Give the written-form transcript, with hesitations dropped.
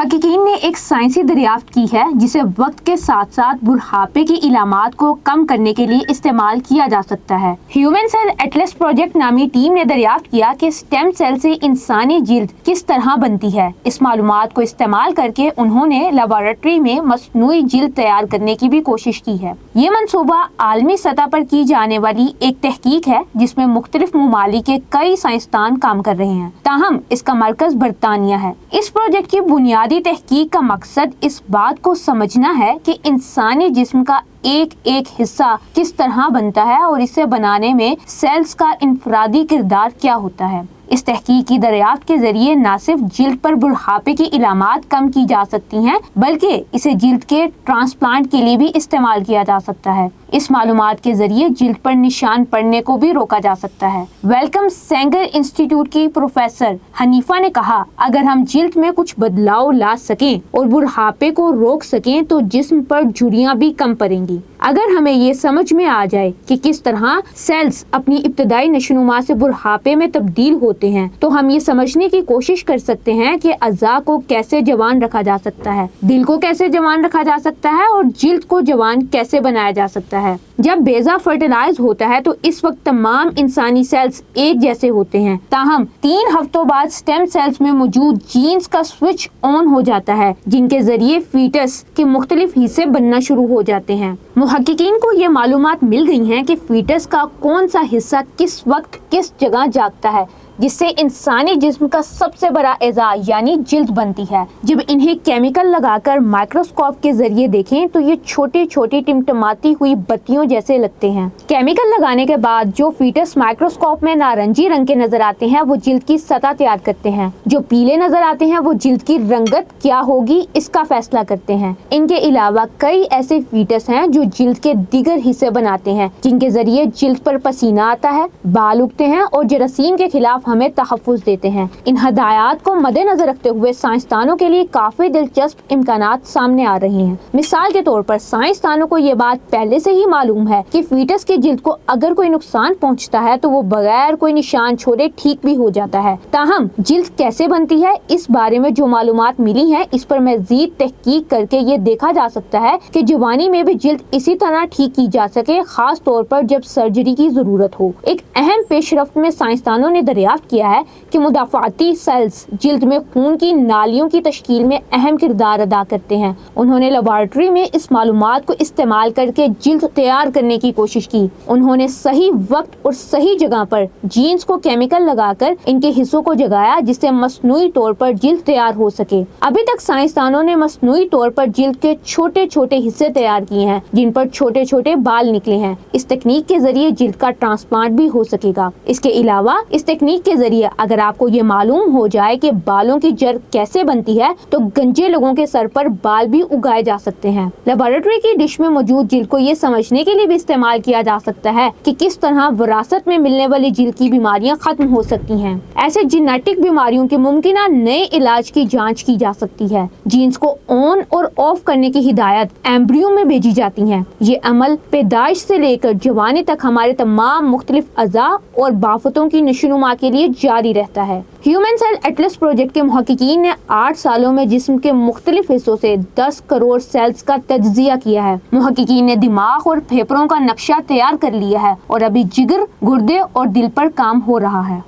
محققین نے ایک سائنسی دریافت کی ہے جسے وقت کے ساتھ ساتھ بڑھاپے کی علامات کو کم کرنے کے لیے استعمال کیا جا سکتا ہے۔ ہیومن سیل ایٹلس پروجیکٹ نامی ٹیم نے دریافت کیا کہ سٹیم سیل سے انسانی جلد کس طرح بنتی ہے۔ اس معلومات کو استعمال کر کے انہوں نے لیبارٹری میں مصنوعی جلد تیار کرنے کی بھی کوشش کی ہے۔ یہ منصوبہ عالمی سطح پر کی جانے والی ایک تحقیق ہے جس میں مختلف ممالک کے کئی سائنسدان کام کر رہے ہیں، تاہم اس کا مرکز برطانیہ ہے۔ اس پروجیکٹ کی بنیادی تحقیق کا مقصد اس بات کو سمجھنا ہے کہ انسانی جسم کا ایک ایک حصہ کس طرح بنتا ہے اور اسے بنانے میں سیلز کا انفرادی کردار کیا ہوتا ہے۔ اس تحقیقی دریافت کے ذریعے نہ صرف جلد پر بڑھاپے کی علامات کم کی جا سکتی ہیں بلکہ اسے جلد کے ٹرانسپلانٹ کے لیے بھی استعمال کیا جا سکتا ہے۔ اس معلومات کے ذریعے جلد پر نشان پڑنے کو بھی روکا جا سکتا ہے۔ ویلکم سینگر انسٹی ٹیوٹ کی پروفیسر حنیفہ نے کہا، اگر ہم جلد میں کچھ بدلاؤ لا سکیں اور بڑھاپے کو روک سکیں تو جسم پر جھریاں بھی کم پڑیں گی۔ اگر ہمیں یہ سمجھ میں آ جائے کہ کس طرح سیلز اپنی ابتدائی نشوونما سے بڑھاپے میں تبدیل ہوتے ہیں تو ہم یہ سمجھنے کی کوشش کر سکتے ہیں کہ اعضاء کو کیسے جوان رکھا جا سکتا ہے، دل کو کیسے جوان رکھا جا سکتا ہے اور جلد کو جوان کیسے بنایا جا سکتا ہے۔ جب بیضہ فرٹیلائز ہوتا ہے تو اس وقت تمام انسانی سیلز ایک جیسے ہوتے ہیں، تاہم 3 ہفتوں بعد سٹیم سیلز میں موجود جینز کا سوئچ آن ہو جاتا ہے جن کے ذریعے فیٹس کے مختلف حصے بننا شروع ہو جاتے ہیں۔ محققین کو یہ معلومات مل گئی ہیں کہ فیٹس کا کون سا حصہ کس وقت کس جگہ جاگتا ہے جس سے انسانی جسم کا سب سے بڑا اعضاء یعنی جلد بنتی ہے۔ جب انہیں کیمیکل لگا کر مائکروسکوپ کے ذریعے دیکھیں تو یہ چھوٹی چھوٹی ٹمٹماتی ہوئی بتیوں جیسے لگتے ہیں۔ کیمیکل لگانے کے بعد جو فیٹس مائکروسکوپ میں نارنجی رنگ کے نظر آتے ہیں وہ جلد کی سطح تیار کرتے ہیں، جو پیلے نظر آتے ہیں وہ جلد کی رنگت کیا ہوگی اس کا فیصلہ کرتے ہیں۔ ان کے علاوہ کئی ایسے فیٹس ہیں جو جلد کے دیگر حصے بناتے ہیں جن کے ذریعے جلد پر پسینہ آتا ہے، بال اگتے ہیں اور جراثیم کے خلاف ہمیں تحفظ دیتے ہیں۔ ان ہدایات کو مد نظر رکھتے ہوئے سائنسدانوں کے لیے کافی دلچسپ امکانات سامنے آ رہے ہیں۔ مثال کے طور پر سائنسدانوں کو یہ بات پہلے سے ہی معلوم ہے کہ فیٹس کے جلد کو اگر کوئی نقصان پہنچتا ہے تو وہ بغیر کوئی نشان چھوڑے ٹھیک بھی ہو جاتا ہے۔ تاہم جلد کیسے بنتی ہے اس بارے میں جو معلومات ملی ہیں اس پر مزید تحقیق کر کے یہ دیکھا جا سکتا ہے کہ جوانی میں بھی جلد اسی طرح ٹھیک کی جا سکے، خاص طور پر جب سرجری کی ضرورت ہو۔ ایک اہم پیش رفت میں سائنسدانوں نے دریافت کیا ہے کہ مدافعتی سیلز جلد میں خون کی نالیوں کی تشکیل میں اہم کردار ادا کرتے ہیں۔ انہوں نے لیبارٹری میں اس معلومات کو استعمال کر کے جلد تیار کرنے کی کوشش کی۔ انہوں نے صحیح وقت اور صحیح جگہ پر جینز کو کیمیکل لگا کر ان کے حصوں کو جگایا جس سے مصنوعی طور پر جلد تیار ہو سکے۔ ابھی تک سائنسدانوں نے مصنوعی طور پر جلد کے چھوٹے چھوٹے حصے تیار کیے ہیں جن پر چھوٹے چھوٹے بال نکلے ہیں۔ اس تکنیک کے ذریعے جلد کا ٹرانسپلانٹ بھی ہو سکے گا۔ اس کے علاوہ اس تکنیک کے ذریعے اگر آپ کو یہ معلوم ہو جائے کہ بالوں کی جڑ کیسے بنتی ہے تو گنجے لوگوں کے سر پر بال بھی اگائے جا سکتے ہیں۔ لیبارٹری کی ڈش میں موجود جلد کو یہ سمجھنے کے لیے بھی استعمال کیا جا سکتا ہے کہ کس طرح وراثت میں ملنے والی جلد کی بیماریاں ختم ہو سکتی ہیں۔ ایسے جینیٹک بیماریوں کے ممکنہ نئے علاج کی جانچ کی جا سکتی ہے۔ جینز کو آن اور آف کرنے کی ہدایت ایمبریو میں بھیجی جاتی ہیں۔ یہ عمل پیدائش سے لے کر جوانی تک ہمارے تمام مختلف اعضاء اور بافتوں کی نشوونما کے لیے جاری رہتا ہے۔ ہیومن سیل ایٹلس پروجیکٹ کے محققین نے 8 سالوں میں جسم کے مختلف حصوں سے 10 کروڑ سیلز کا تجزیہ کیا ہے۔ محققین نے دماغ اور پھیپھڑوں کا نقشہ تیار کر لیا ہے اور ابھی جگر، گردے اور دل پر کام ہو رہا ہے۔